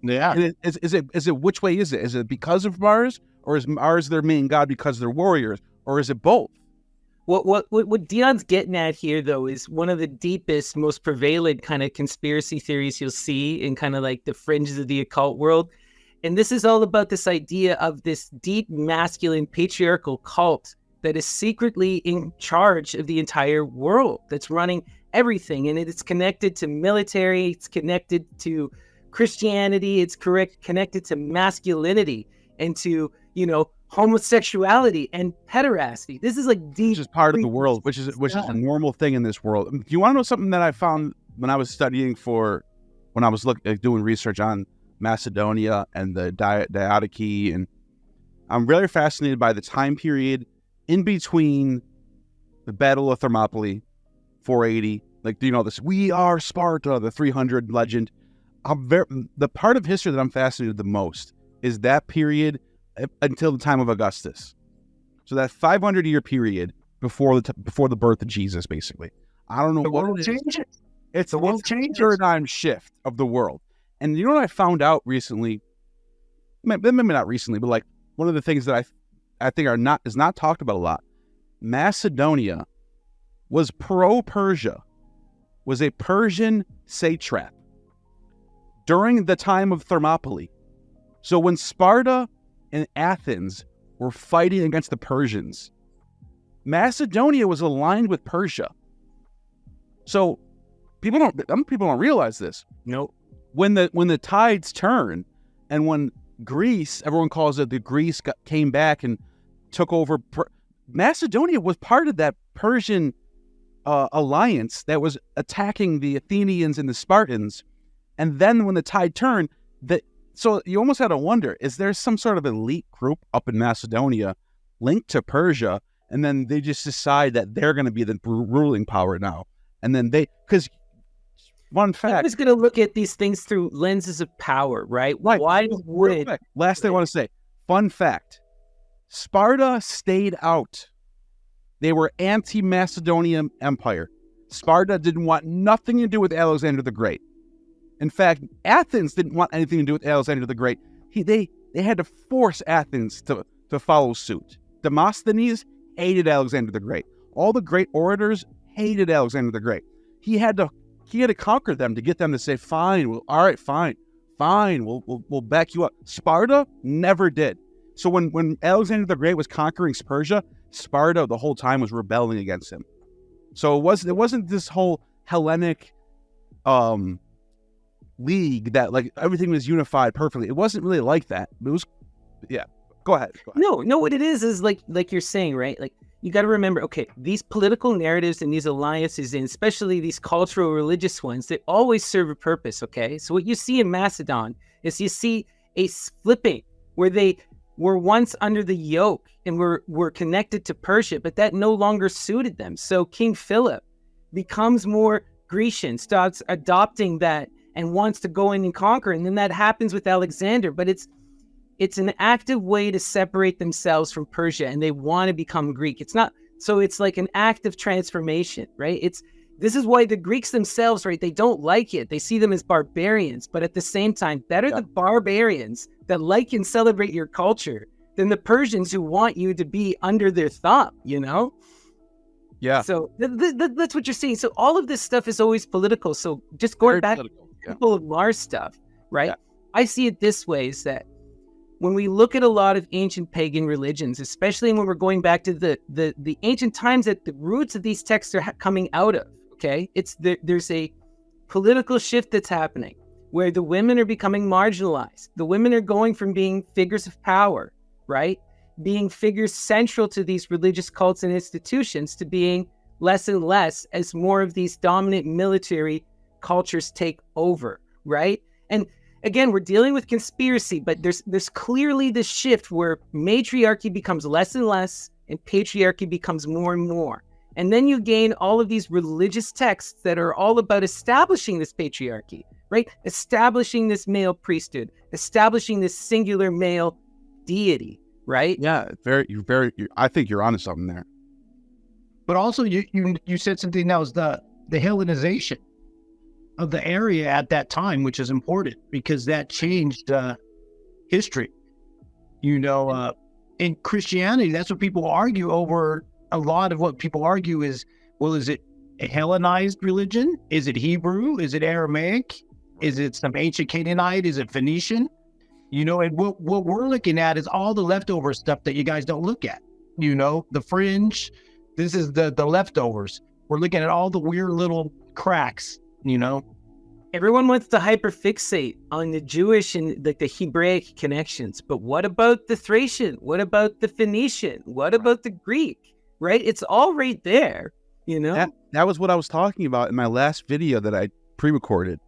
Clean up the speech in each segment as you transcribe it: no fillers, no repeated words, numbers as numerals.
Yeah. And is it which way is it? Is it because of Mars, or is Mars their main god because they're warriors, or is it both? What Dion's getting at here, though, is one of the deepest, most prevalent kind of conspiracy theories you'll see in kind of like the fringes of the occult world. And this is all about this idea of this deep masculine patriarchal cult that is secretly in charge of the entire world, that's running everything. And it's connected to military, it's connected to Christianity, it's connected to masculinity and to, homosexuality and pederasty. This is like deep. Which is part of the world, which is a normal thing in this world. Do you want to know something that I found when I was studying when I was doing research on Macedonia and the Diadochi, and I'm really fascinated by the time period in between the Battle of Thermopylae, 480, this "We are Sparta," the 300 legend. The part of history that I'm fascinated the most is that period until the time of Augustus. So that 500-year period before the birth of Jesus, basically. I don't know what it is. It's a paradigm shift of the world. And you know what I found out recently? Maybe not recently, but like one of the things that I think is not talked about a lot. Macedonia was pro-Persia, was a Persian satrap during the time of Thermopylae. So when Sparta and Athens were fighting against the Persians, Macedonia was aligned with Persia. So some people don't realize this. Nope. When the tides turn, and when Greece, everyone calls it the Greece came back and took over, Macedonia was part of that Persian alliance that was attacking the Athenians and the Spartans. And then when the tide turned, so you almost had to wonder, is there some sort of elite group up in Macedonia linked to Persia, and then they just decide that they're going to be the ruling power now? And then because fun fact, I was going to look at these things through lenses of power, right? Right. Why would... Last thing I want to say, fun fact, Sparta stayed out. They were anti-Macedonian Empire. Sparta didn't want nothing to do with Alexander the Great. In fact, Athens didn't want anything to do with Alexander the Great. They had to force Athens to follow suit. Demosthenes hated Alexander the Great. All the great orators hated Alexander the Great. He had to conquer them to get them to say, fine, well, all right, fine, we'll back you up. Sparta never did. So when Alexander the Great was conquering Persia, Sparta the whole time was rebelling against him. So it wasn't this whole Hellenic league that like everything was unified perfectly. It wasn't really like that. It was, yeah. Go ahead. No, what it is like you're saying, right? Like you got to remember, okay, these political narratives and these alliances, and especially these cultural religious ones, they always serve a purpose, okay? So what you see in Macedon is you see a flipping where they were once under the yoke and were connected to Persia, but that no longer suited them. So King Philip becomes more Grecian, starts adopting that and wants to go in and conquer. And then that happens with Alexander, but it's an active way to separate themselves from Persia, and they want to become Greek. It's not, so it's like an active transformation, right? This is why the Greeks themselves, right, they don't like it. They see them as barbarians, but at the same time, better the barbarians that like and celebrate your culture than the Persians who want you to be under their thumb, Yeah. So that's what you're seeing. So all of this stuff is always political. So just going back to people of Mars stuff, right? Yeah. I see it this way, is that when we look at a lot of ancient pagan religions, especially when we're going back to the ancient times that the roots of these texts are coming out of, okay? There's a political shift that's happening where the women are becoming marginalized. The women are going from being figures of power, right? Being figures central to these religious cults and institutions to being less and less as more of these dominant military cultures take over, right? And again, we're dealing with conspiracy, but there's clearly this shift where matriarchy becomes less and less and patriarchy becomes more and more. And then you gain all of these religious texts that are all about establishing this patriarchy, right? Establishing this male priesthood, establishing this singular male deity, right? Yeah, I think you're onto something there. But also, you said something that was the Hellenization of the area at that time, which is important because that changed history. In Christianity, that's what people argue over. A lot of what people argue is, well, is it a Hellenized religion? Is it Hebrew? Is it Aramaic? Is it some ancient Canaanite? Is it Phoenician? And what we're looking at is all the leftover stuff that you guys don't look at. The fringe. This is the leftovers. We're looking at all the weird little cracks. Everyone wants to hyperfixate on the Jewish and the Hebraic connections, but what about the Thracian? What about the Phoenician? What about the Greek? Right? It's all right there. That was what I was talking about in my last video that I pre-recorded.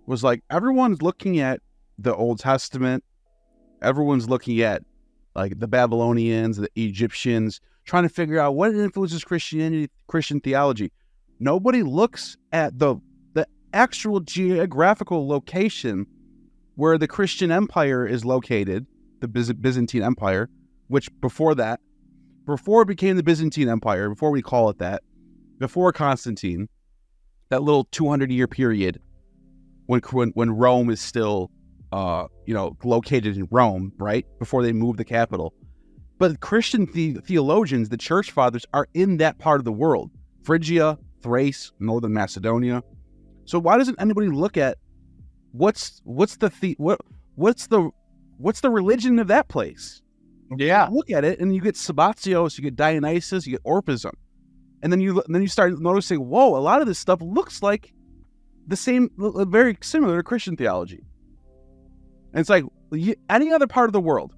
Was like everyone's looking at the Old Testament. Everyone's looking at like the Babylonians, the Egyptians, trying to figure out what influences Christianity, Christian theology. Nobody looks at the actual geographical location where the Christian empire is located, the Byzantine Empire, which before it became the Byzantine Empire, before we call it that, before Constantine, that little 200-year period when Rome is still, located in Rome, right? Before they moved the capital. But Christian theologians, the church fathers, are in that part of the world. Phrygia, Thrace, northern Macedonia. So why doesn't anybody look at what's the religion of that place? Yeah. You look at it and you get Sabbatios, you get Dionysus, you get Orphism. And then you start noticing, whoa, a lot of this stuff looks like the same, very similar to Christian theology. And it's like any other part of the world,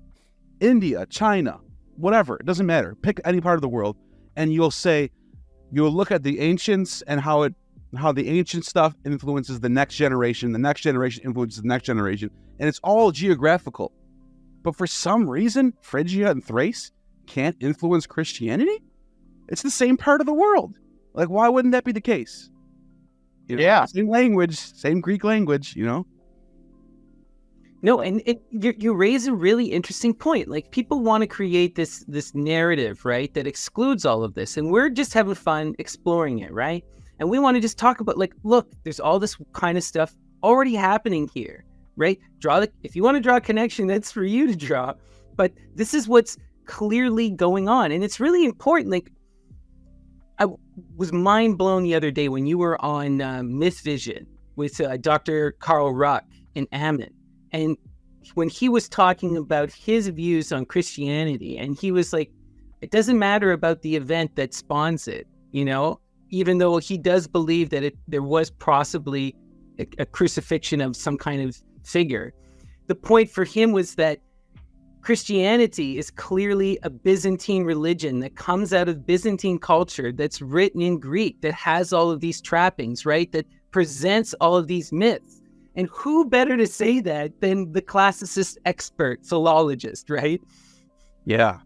India, China, whatever, it doesn't matter. Pick any part of the world and you'll look at the ancients and how the ancient stuff influences the next generation influences the next generation, and it's all geographical. But for some reason, Phrygia and Thrace can't influence Christianity? It's the same part of the world. Like, why wouldn't that be the case? Yeah. Same language, same Greek language, No, and you raise a really interesting point. Like, people want to create this narrative, right, that excludes all of this, and we're just having fun exploring it, right? And we want to just talk about, like, look, there's all this kind of stuff already happening here, right? If you want to draw a connection, that's for you to draw. But this is what's clearly going on. And it's really important. Like, I was mind blown the other day when you were on Myth Vision with Dr. Carl Ruck in Ammon. And when he was talking about his views on Christianity, and he was like, it doesn't matter about the event that spawns it, even though he does believe that there was possibly a crucifixion of some kind of figure. The point for him was that Christianity is clearly a Byzantine religion that comes out of Byzantine culture, that's written in Greek, that has all of these trappings, right? That presents all of these myths. And who better to say that than the classicist expert philologist, right? Yeah.